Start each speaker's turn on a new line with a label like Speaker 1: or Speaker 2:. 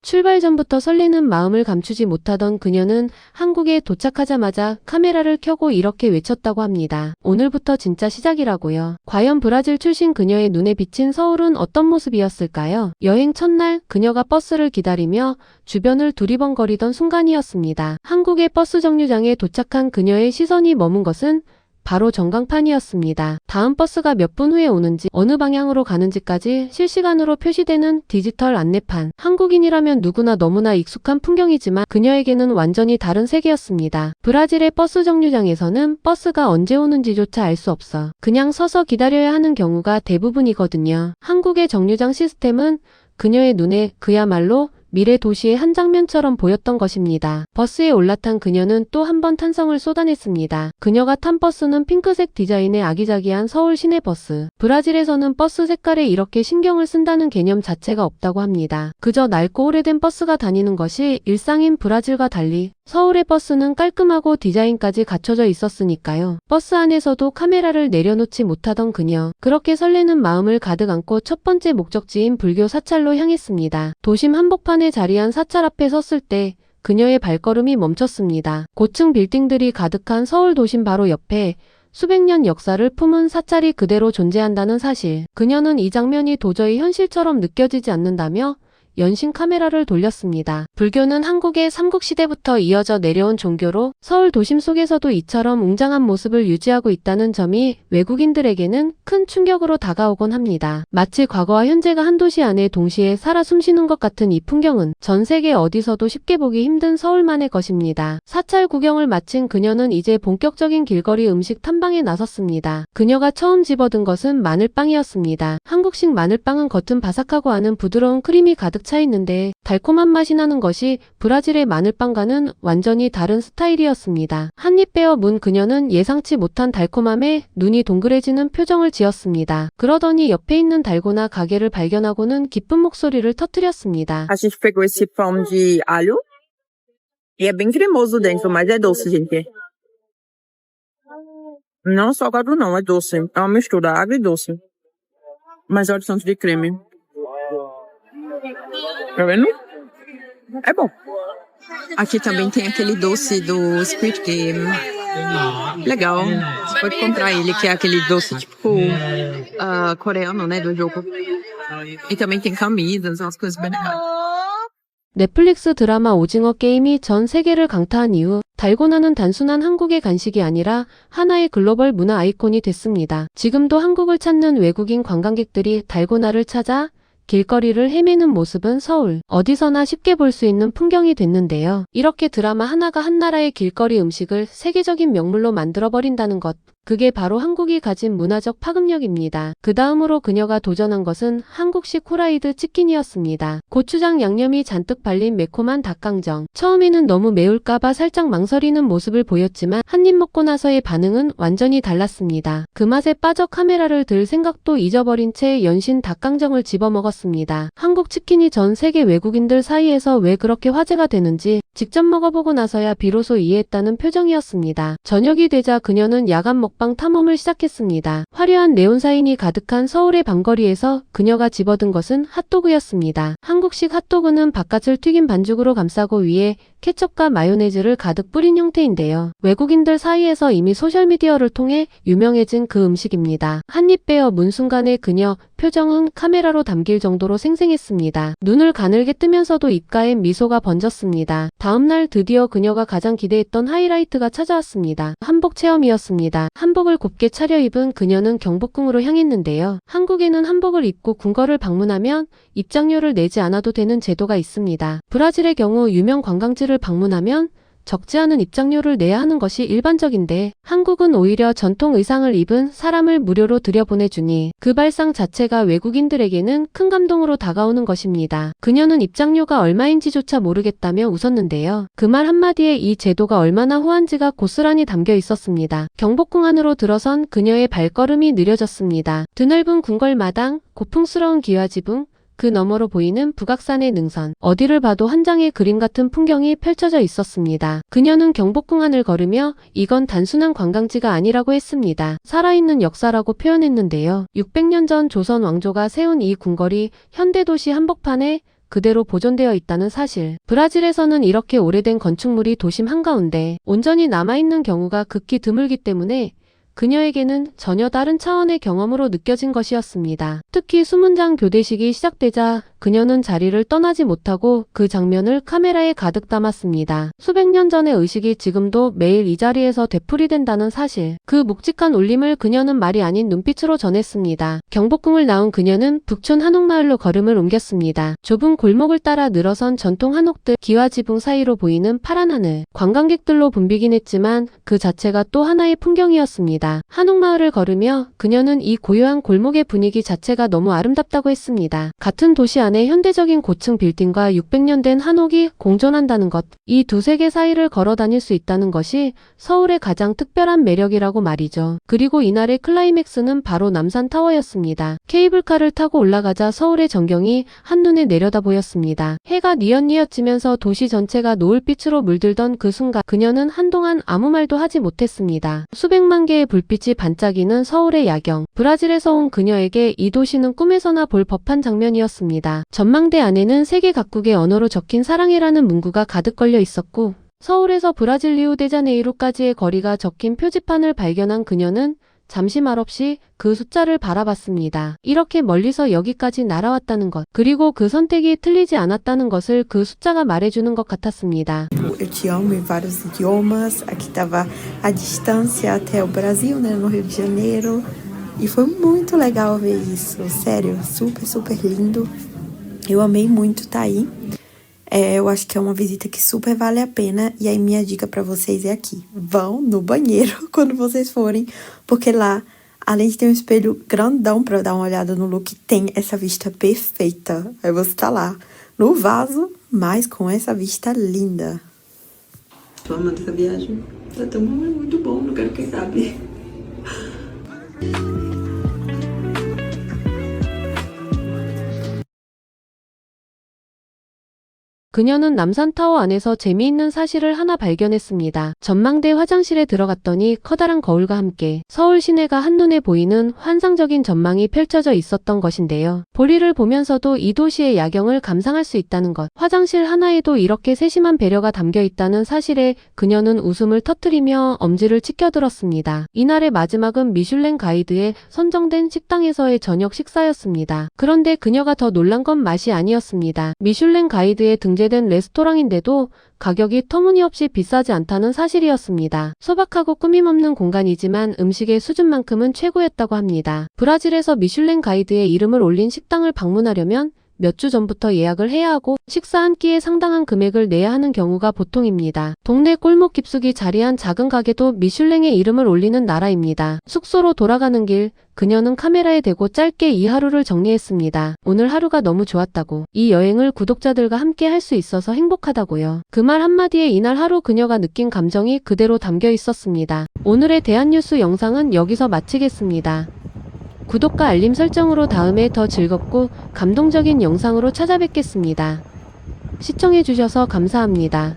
Speaker 1: 출발 전부터 설레는 마음을 감추지 못하던 그녀는 한국에 도착하자마자 카메라를 켜고 이렇게 외쳤다고 합니다. 오늘부터 진짜 시작이라고요. 과연 브라질 출신 그녀의 눈에 비친 서울은 어떤 모습이었을까요? 여행 첫날 그녀가 버스를 기다리며 주변을 두리번거리던 순간이었습니다. 한국의 버스 정류장에 도착한 그녀의 시선이 머문 것은 바로 전광판이었습니다. 다음 버스가 몇 분 후에 오는지 어느 방향으로 가는지까지 실시간으로 표시되는 디지털 안내판. 한국인이라면 누구나 너무나 익숙한 풍경이지만 그녀에게는 완전히 다른 세계였습니다. 브라질의 버스 정류장에서는 버스가 언제 오는지조차 알 수 없어 그냥 서서 기다려야 하는 경우가 대부분이거든요. 한국의 정류장 시스템은 그녀의 눈에 그야말로 미래 도시의 한 장면처럼 보였던 것입니다. 버스에 올라탄 그녀는 또 한 번 탄성을 쏟아냈습니다. 그녀가 탄 버스는 핑크색 디자인의 아기자기한 서울 시내버스. 브라질에서는 버스 색깔에 이렇게 신경을 쓴다는 개념 자체가 없다고 합니다. 그저 낡고 오래된 버스가 다니는 것이 일상인 브라질과 달리 서울의 버스는 깔끔하고 디자인까지 갖춰져 있었으니까요. 버스 안에서도 카메라를 내려놓지 못하던 그녀. 그렇게 설레는 마음을 가득 안고 첫 번째 목적지인 불교 사찰로 향했습니다. 도심 한복판에 자리한 사찰 앞에 섰을 때 그녀의 발걸음이 멈췄습니다. 고층 빌딩들이 가득한 서울 도심 바로 옆에 수백 년 역사를 품은 사찰이 그대로 존재한다는 사실. 그녀는 이 장면이 도저히 현실처럼 느껴지지 않는다며 연신 카메라를 돌렸습니다. 불교는 한국의 삼국시대부터 이어져 내려온 종교로 서울 도심 속에서도 이처럼 웅장한 모습을 유지하고 있다는 점이 외국인들에게는 큰 충격으로 다가오곤 합니다. 마치 과거와 현재가 한 도시 안에 동시에 살아 숨쉬는 것 같은 이 풍경은 전 세계 어디서도 쉽게 보기 힘든 서울만의 것입니다. 사찰 구경을 마친 그녀는 이제 본격적인 길거리 음식 탐방에 나섰습니다. 그녀가 처음 집어든 것은 마늘빵이었습니다. 한국식 마늘빵은 겉은 바삭하고 안은 부드러운 크림이 가득 차 있는데 달콤한 맛이 나는 것이 브라질의 마늘빵과는 완전히 다른 스타일이었습니다. 한입 베어 문 그녀는 예상치 못한 달콤함에 눈이 동그래지는 표정을 지었습니다. 그러더니 옆에 있는 달고나 가게를 발견하고는 기쁜 목소리를 터뜨렸습니다.
Speaker 2: A gente pegou esse pão de alho e é bem cremoso dentro, mas é doce, gente. Não é salgado não, é doce. É uma mistura água e doce. Mas olha o tanto de creme. Tá vendo? É bom. Aqui também tem aquele doce do Squid Game. Legal. Você pode comprar ele, que é aquele doce tipo coreano, né, do jogo. E também tem camisas, umas coisas bem legais.
Speaker 1: 넷플릭스 드라마 오징어 게임이 전 세계를 강타한 이후 달고나는 단순한 한국의 간식이 아니라 하나의 글로벌 문화 아이콘이 됐습니다. 지금도 한국을 찾는 외국인 관광객들이 달고나를 찾아 길거리를 헤매는 모습은 서울 어디서나 쉽게 볼 수 있는 풍경이 됐는데요. 이렇게 드라마 하나가 한 나라의 길거리 음식을 세계적인 명물로 만들어버린다는 것. 그게 바로 한국이 가진 문화적 파급력입니다. 그 다음으로 그녀가 도전한 것은 한국식 후라이드 치킨이었습니다. 고추장 양념이 잔뜩 발린 매콤한 닭강정. 처음에는 너무 매울까봐 살짝 망설이는 모습을 보였지만 한 입 먹고 나서의 반응은 완전히 달랐습니다. 그 맛에 빠져 카메라를 들 생각도 잊어버린 채 연신 닭강정을 집어먹었습니다. 한국 치킨이 전 세계 외국인들 사이에서 왜 그렇게 화제가 되는지 직접 먹어보고 나서야 비로소 이해했다는 표정이었습니다. 저녁이 되자 그녀는 야간 먹방 탐험을 시작했습니다. 화려한 네온사인이 가득한 서울의 밤거리에서 그녀가 집어든 것은 핫도그였습니다. 한국식 핫도그는 바깥을 튀긴 반죽으로 감싸고 위에 케첩과 마요네즈를 가득 뿌린 형태인데요. 외국인들 사이에서 이미 소셜미디어를 통해 유명해진 그 음식입니다. 한입 베어 문 순간의 그녀 표정은 카메라로 담길 정도로 생생했습니다. 눈을 가늘게 뜨면서도 입가엔 미소가 번졌습니다. 다음날 드디어 그녀가 가장 기대했던 하이라이트가 찾아왔습니다. 한복 체험이었습니다. 한복을 곱게 차려입은 그녀는 경복궁으로 향했는데요. 한국에는 한복을 입고 궁궐을 방문하면 입장료를 내지 않아도 되는 제도가 있습니다. 브라질의 경우 유명 관광지를 방문하면 적지 않은 입장료를 내야 하는 것이 일반적인데 한국은 오히려 전통 의상을 입은 사람을 무료로 들여보내주니 그 발상 자체가 외국인들에게는 큰 감동으로 다가오는 것입니다. 그녀는 입장료가 얼마인지조차 모르겠다며 웃었는데요. 그 말 한마디에 이 제도가 얼마나 호한지가 고스란히 담겨 있었습니다. 경복궁 안으로 들어선 그녀의 발걸음이 느려졌습니다. 드넓은 궁궐 마당, 고풍스러운 기와지붕, 그 너머로 보이는 북악산의 능선, 어디를 봐도 한 장의 그림 같은 풍경이 펼쳐져 있었습니다. 그녀는 경복궁 안을 걸으며 이건 단순한 관광지가 아니라고 했습니다. 살아있는 역사라고 표현했는데요. 600년 전 조선 왕조가 세운 이 궁궐이 현대도시 한복판에 그대로 보존되어 있다는 사실. 브라질에서는 이렇게 오래된 건축물이 도심 한가운데 온전히 남아있는 경우가 극히 드물기 때문에 그녀에게는 전혀 다른 차원의 경험으로 느껴진 것이었습니다. 특히 수문장 교대식이 시작되자 그녀는 자리를 떠나지 못하고 그 장면을 카메라에 가득 담았습니다. 수백 년 전의 의식이 지금도 매일 이 자리에서 되풀이된다는 사실. 그 묵직한 울림을 그녀는 말이 아닌 눈빛으로 전했습니다. 경복궁을 나온 그녀는 북촌 한옥마을로 걸음을 옮겼습니다. 좁은 골목을 따라 늘어선 전통 한옥들, 기와 지붕 사이로 보이는 파란 하늘. 관광객들로 붐비긴 했지만 그 자체가 또 하나의 풍경이었습니다. 한옥마을을 걸으며 그녀는 이 고요한 골목의 분위기 자체가 너무 아름답다고 했습니다. 같은 도시 안에 현대적인 고층 빌딩과 600년 된 한옥이 공존한다는 것, 이 두 세계 사이를 걸어 다닐 수 있다는 것이 서울의 가장 특별한 매력이라고 말이죠. 그리고 이날의 클라이맥스는 바로 남산타워였습니다. 케이블카를 타고 올라가자 서울의 전경이 한눈에 내려다 보였습니다. 해가 뉘엿뉘엿 지면서 도시 전체가 노을빛으로 물들던 그 순간 그녀는 한동안 아무 말도 하지 못했습니다. 수백만 개의 불빛이 반짝이는 서울의 야경. 브라질에서 온 그녀에게 이 도시는 꿈에서나 볼 법한 장면이었습니다. 전망대 안에는 세계 각국의 언어로 적힌 사랑해라는 문구가 가득 걸려 있었고 서울에서 브라질 리우데자네이루까지의 거리가 적힌 표지판을 발견한 그녀는 잠시 말없이 그 숫자를 바라봤습니다. 이렇게 멀리서 여기까지 날아왔다는 것, 그리고 그 선택이 틀리지 않았다는 것을 그 숫자가 말해주는 것 같았습니다.
Speaker 3: Eu te amo em vários idiomas. Aqui estava a distância até o Brasil, né, no Rio de Janeiro. E foi muito legal ver isso. Sério, super, super lindo. Eu amei muito estar aí. Eu acho que é uma visita que super vale a pena. E aí minha dica pra vocês é aqui. Vão no banheiro quando vocês forem, porque lá, além de ter um espelho grandão pra dar uma olhada no look, tem essa vista perfeita. Aí você tá lá no vaso, mas com essa vista linda. Tô amando essa viagem. Tá tão bom, é muito bom, não quero quem sabe.
Speaker 1: 그녀는 남산타워 안에서 재미있는 사실을 하나 발견했습니다. 전망대 화장실에 들어갔더니 커다란 거울과 함께 서울 시내가 한눈에 보이는 환상적인 전망이 펼쳐져 있었던 것인데요. 볼일을 보면서도 이 도시의 야경을 감상할 수 있다는 것, 화장실 하나에도 이렇게 세심한 배려가 담겨 있다는 사실에 그녀는 웃음을 터뜨리며 엄지를 치켜들었습니다. 이날의 마지막은 미슐랭 가이드에 선정된 식당에서의 저녁 식사였습니다. 그런데 그녀가 더 놀란 건 맛이 아니었습니다. 미슐랭 가이드에 등재된 레스토랑인데도 가격이 터무니없이 비싸지 않다는 사실이었습니다. 소박하고 꾸밈없는 공간이지만 음식의 수준만큼은 최고였다고 합니다. 브라질에서 미슐랭 가이드에 이름을 올린 식당을 방문하려면 몇 주 전부터 예약을 해야 하고 식사 한 끼에 상당한 금액을 내야 하는 경우가 보통입니다. 동네 골목 깊숙이 자리한 작은 가게도 미슐랭의 이름을 올리는 나라입니다. 숙소로 돌아가는 길, 그녀는 카메라에 대고 짧게 이 하루를 정리했습니다. 오늘 하루가 너무 좋았다고. 이 여행을 구독자들과 함께 할 수 있어서 행복하다고요. 그 말 한마디에 이날 하루 그녀가 느낀 감정이 그대로 담겨 있었습니다. 오늘의 대한뉴스 영상은 여기서 마치겠습니다. 구독과 알림 설정으로 다음에 더 즐겁고 감동적인 영상으로 찾아뵙겠습니다. 시청해주셔서 감사합니다.